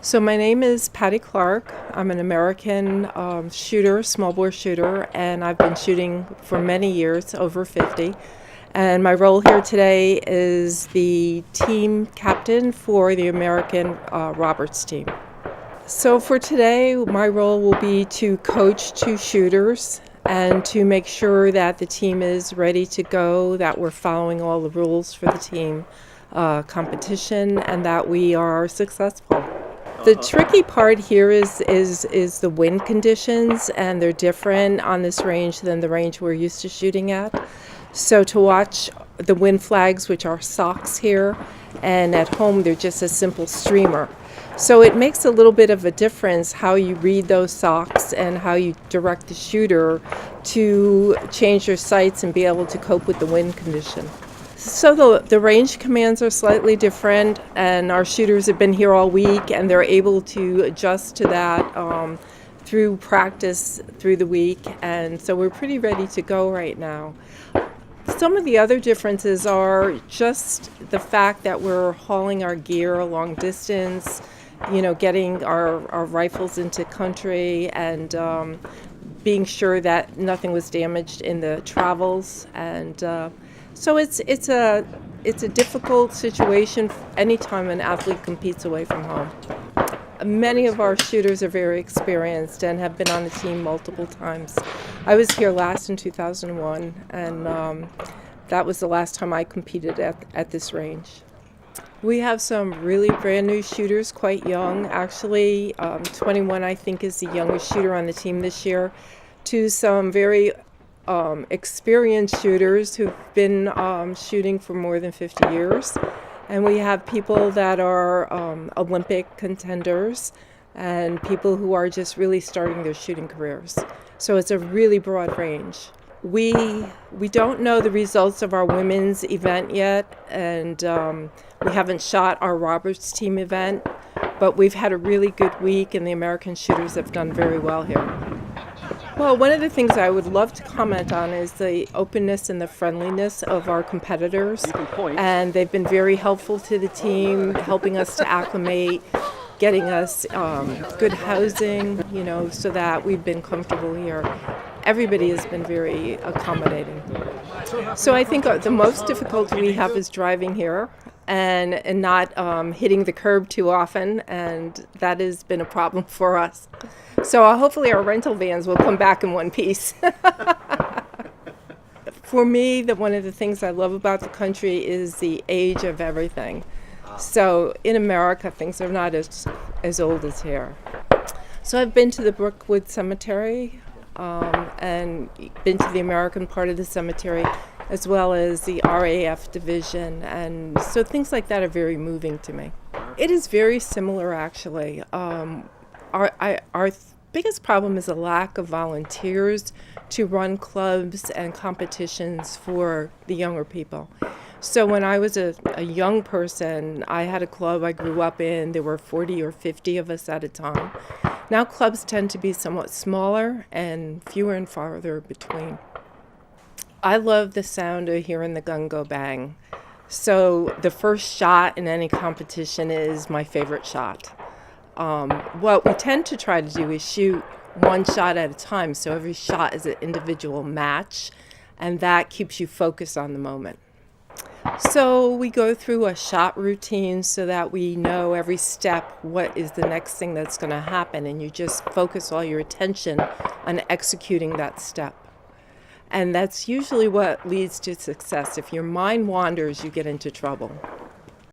So my name is Patti Clark. I'm an American shooter, small bore shooter, and I've been shooting for many years, over 50. And my role here today is the team captain for the American Roberts team. So for today, my role will be to coach two shooters and to make sure that the team is ready to go, that we're following all the rules for the team competition, and that we are successful. The tricky part here is the wind conditions, and they're different on this range than the range we're used to shooting at. So to watch the wind flags, which are socks here, and at home they're just a simple streamer. So it makes a little bit of a difference how you read those socks and how you direct the shooter to change your sights and be able to cope with the wind condition. So the range commands are slightly different, and our shooters have been here all week, and they're able to adjust to that through practice through the week, and so we're pretty ready to go right now. Some of the other differences are just the fact that we're hauling our gear a long distance, getting our rifles into country, and being sure that nothing was damaged in the travels, and so it's a difficult situation anytime an athlete competes away from home. Many of our shooters are very experienced and have been on the team multiple times. I was here last in 2001, and that was the last time I competed at this range. We have some really brand new shooters, quite young actually. 21 I think is the youngest shooter on the team this year, to some very experienced shooters who've been shooting for more than 50 years. And we have people that are Olympic contenders and people who are just really starting their shooting careers. So it's a really broad range. We don't know the results of our women's event yet, and we haven't shot our Roberts team event, but we've had a really good week, and the American shooters have done very well here. Well, one of the things I would love to comment on is the openness and the friendliness of our competitors. And they've been very helpful to the team, helping us to acclimate, getting us good housing, so that we've been comfortable here. Everybody has been very accommodating. So I think the most difficulty we have is driving here and not hitting the curb too often, and that has been a problem for us. So hopefully our rental vans will come back in one piece. For me, one of the things I love about the country is the age of everything. So in America, things are not as old as here. So I've been to the Brookwood Cemetery and been to the American part of the cemetery, as well as the RAF division, and so things like that are very moving to me. It is very similar, actually. Our biggest problem is a lack of volunteers to run clubs and competitions for the younger people. So when I was a young person, I had a club I grew up in. There were 40 or 50 of us at a time. Now clubs tend to be somewhat smaller and fewer and farther between. I love the sound of hearing the gun go bang. So the first shot in any competition is my favorite shot. What we tend to try to do is shoot one shot at a time, so every shot is an individual match, and that keeps you focused on the moment. So we go through a shot routine so that we know every step what is the next thing that's going to happen, and you just focus all your attention on executing that step. And that's usually what leads to success. If your mind wanders, you get into trouble.